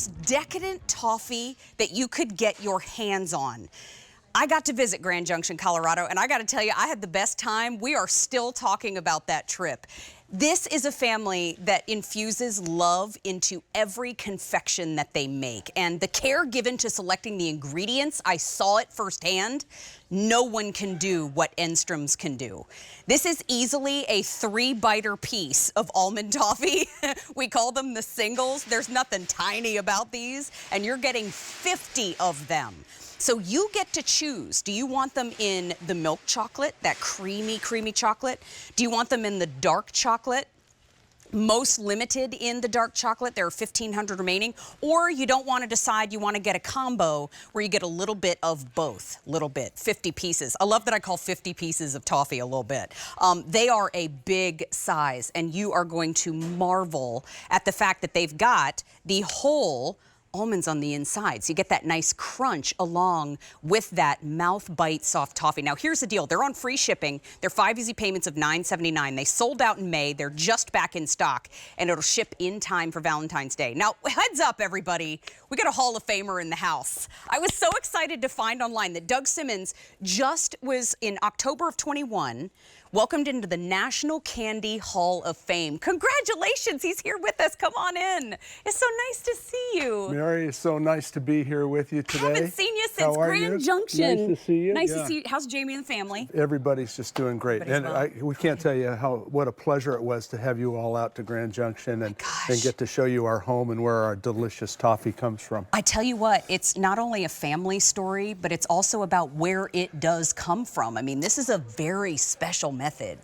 most decadent toffee that you could get your hands on. I got to visit Grand Junction, Colorado, and I got to tell you, I had the best time. We are still talking about that trip. This is a family that infuses love into every confection that they make. And the care given to selecting the ingredients, I saw it firsthand. No one can do what Enstrom's can do. This is easily a 3-biter piece of almond toffee. We call them the singles. There's nothing tiny about these, and you're getting 50 of them. So you get to choose. Do you want them in the milk chocolate, that creamy chocolate? Do you want them in the dark chocolate? Most limited in the dark chocolate. There are 1,500 remaining. Or you don't want to decide, you want to get a combo where you get a little bit of both. 50 pieces. I love that I call 50 pieces of toffee a little bit. They are a big size, and you are going to marvel at the fact that they've got the whole almonds on the inside, so you get that nice crunch along with that mouth bite soft toffee. Now here's the deal, they're on free shipping. They're 5 easy payments of $9.79. They sold out in May. They're just back in stock, and it'll ship in time for Valentine's Day. Now heads up everybody, we got a Hall of Famer in the house. I was so excited to find online that Doug Simmons just was in October of 21 welcomed into the National Candy Hall of Fame. Congratulations, he's here with us. Come on in. It's so nice to see you. Mary, it's so nice to be here with you today. I haven't seen you since Grand Junction. Nice to see you. Nice to see you. How's Jamie and the family? Everybody's just doing great. We can't tell you what a pleasure it was to have you all out to Grand Junction and get to show you our home and where our delicious toffee comes from. I tell you what, it's not only a family story, but it's also about where it does come from. I mean, this is a very special method.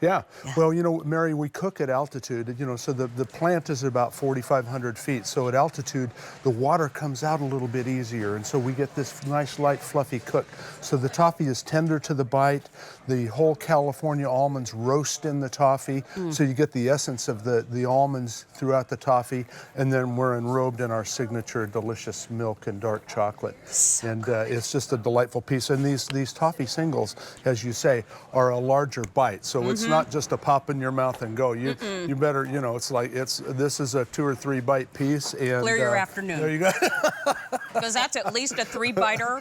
Yeah. Well, you know, Mary, we cook at altitude, you know, so the plant is about 4,500 feet. So at altitude, the water comes out a little bit easier. And so we get this nice, light, fluffy cook. So the toffee is tender to the bite. The whole California almonds roast in the toffee. So you get the essence of the almonds throughout the toffee. And then we're enrobed in our signature delicious milk and dark chocolate. And it's just a delightful piece. And these toffee singles, as you say, are a larger bite. So it's not just a pop in your mouth and go. You better, you know, this is a 2 or 3 bite piece. And clear your afternoon. There you go. Because that's at least a 3-biter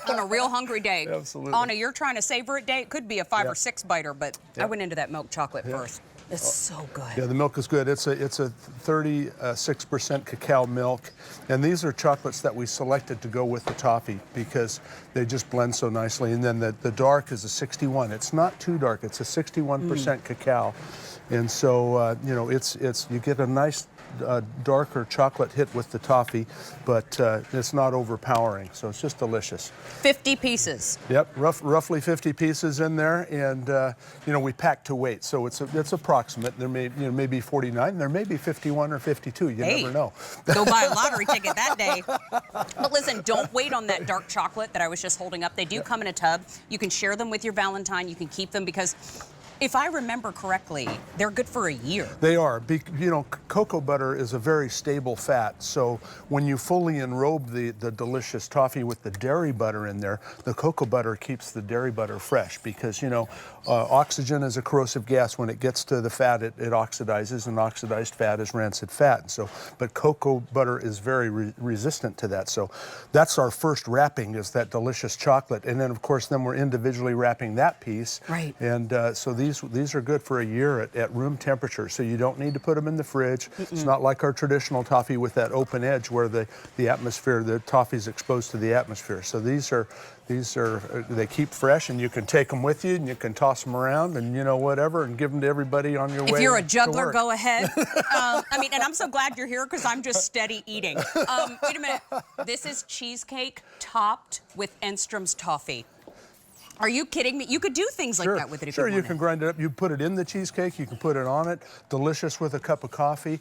on a real hungry day. Absolutely. On a you're trying to savor it day, it could be a 5 or 6-biter, but I went into that milk chocolate first. It's so good. Yeah, the milk is good. It's a 36% cacao milk, and these are chocolates that we selected to go with the toffee because they just blend so nicely. And then the dark is a 61. It's not too dark. It's a 61% cacao, and so you know, you get a nice darker chocolate hit with the toffee, but it's not overpowering, so it's just delicious. 50 pieces. Yep, roughly 50 pieces in there, and you know, we pack to weight, so it's approximate. There may be 49, there may be 51 or 52. You never know. Go buy a lottery ticket that day. But listen, don't wait on that dark chocolate that I was just holding up. They do come in a tub. You can share them with your Valentine. You can keep them because, if I remember correctly, they're good for a year. They are. You know, cocoa butter is a very stable fat, so when you fully enrobe the delicious toffee with the dairy butter in there, the cocoa butter keeps the dairy butter fresh because, you know, oxygen is a corrosive gas. When it gets to the fat, it oxidizes, and oxidized fat is rancid fat. So, but cocoa butter is very resistant to that. So that's our first wrapping, is that delicious chocolate. And then, of course, we're individually wrapping that piece. Right. And so these are good for a year at room temperature, so you don't need to put them in the fridge. It's not like our traditional toffee with that open edge where the toffee is exposed to the atmosphere. So they keep fresh, and you can take them with you, and you can toss them around, and you know, whatever, and give them to everybody on your way. If you're a juggler, go ahead. I mean, and I'm so glad you're here because I'm just steady eating. Wait a minute. This is cheesecake topped with Enstrom's toffee. Are you kidding me? You could do things like that with it if you wanted. You can grind it up. You put it in the cheesecake. You can put it on it. Delicious with a cup of coffee.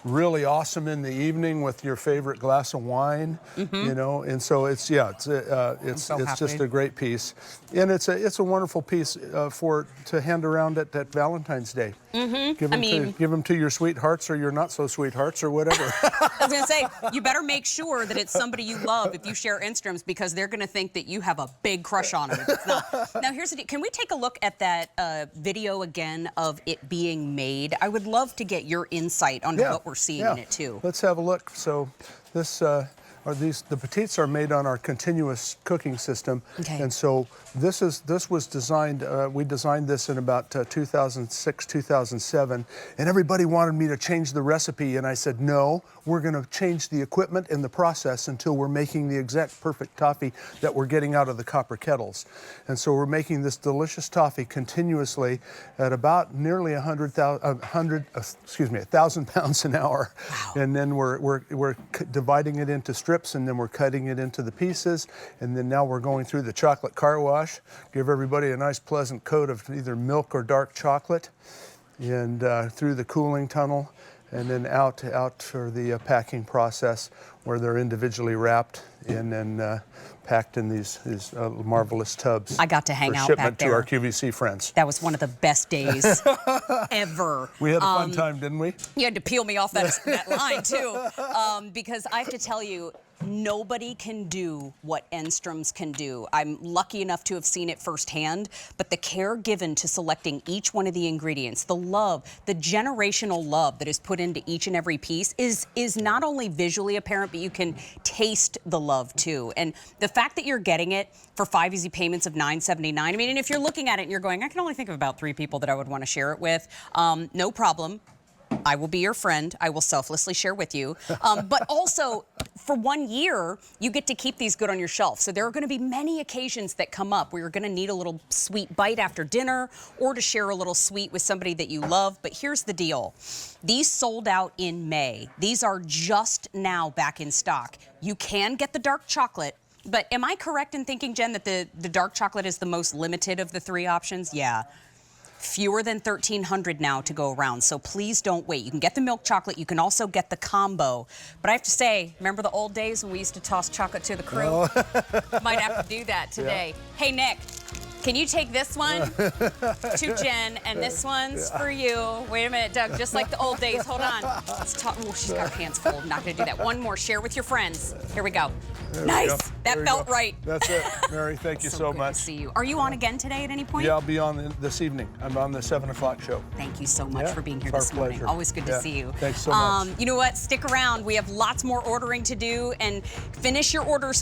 Really awesome in the evening with your favorite glass of wine. You know, and so it's just a great piece, and it's a wonderful piece to hand around at Valentine's Day. Give them to your sweethearts or your not so sweethearts or whatever. I was gonna say, you better make sure that it's somebody you love if you share Enstroms, because they're gonna think that you have a big crush on them if it's not. Now here's the deal. Can we take a look at that video again of it being made? I would love to get your insight on what we're seeing in it too. Let's have a look. So this the petites are made on our continuous cooking system, and so this was designed. We designed this in about 2006, 2007, and everybody wanted me to change the recipe, and I said no. We're going to change the equipment and the process until we're making the exact perfect toffee that we're getting out of the copper kettles. And so we're making this delicious toffee continuously at about nearly 1,000 pounds an hour. Wow. And then we're dividing it into strips, and then we're cutting it into the pieces, and then now we're going through the chocolate car wash, give everybody a nice pleasant coat of either milk or dark chocolate, and through the cooling tunnel, and then out for the packing process, where they're individually wrapped and then packed in these marvelous tubs. I got to hang out back there. For shipment to our QVC friends. That was one of the best days ever. We had a fun time, didn't we? You had to peel me off that line too, because I have to tell you, nobody can do what Enstroms can do. I'm lucky enough to have seen it firsthand, but the care given to selecting each one of the ingredients, the love, the generational love that is put into each and every piece is not only visually apparent, but you can taste the love too. And the fact that you're getting it for 5 easy payments of $9.79, I mean, and if you're looking at it and you're going, I can only think of about 3 people that I would want to share it with, no problem. I will be your friend. I will selflessly share with you. But also, for 1 year, you get to keep these good on your shelf. So there are going to be many occasions that come up where you're going to need a little sweet bite after dinner, or to share a little sweet with somebody that you love. But here's the deal. These sold out in May. These are just now back in stock. You can get the dark chocolate. But am I correct in thinking, Jen, that the dark chocolate is the most limited of the 3 options? Yeah. Fewer than 1,300 now to go around, so please don't wait. You can get the milk chocolate. You can also get the combo. But I have to say, remember the old days when we used to toss chocolate to the crew? Might have to do that today. Yeah. Hey, Nick, can you take this one to Jen, and this one's for you? Wait a minute, Doug, just like the old days. Hold on. Let's talk. Oh, she's got her hands full. I'm not going to do that. One more. Share with your friends. Here we go. Nice. That felt right. That's it. Mary, thank you so much. Good to see you. Are you on again today at any point? Yeah, I'll be on this evening. I'm on the 7 o'clock show. Thank you so much for being here this morning. Pleasure. Always good to see you. Thanks so much. You know what? Stick around. We have lots more ordering to do, and finish your orders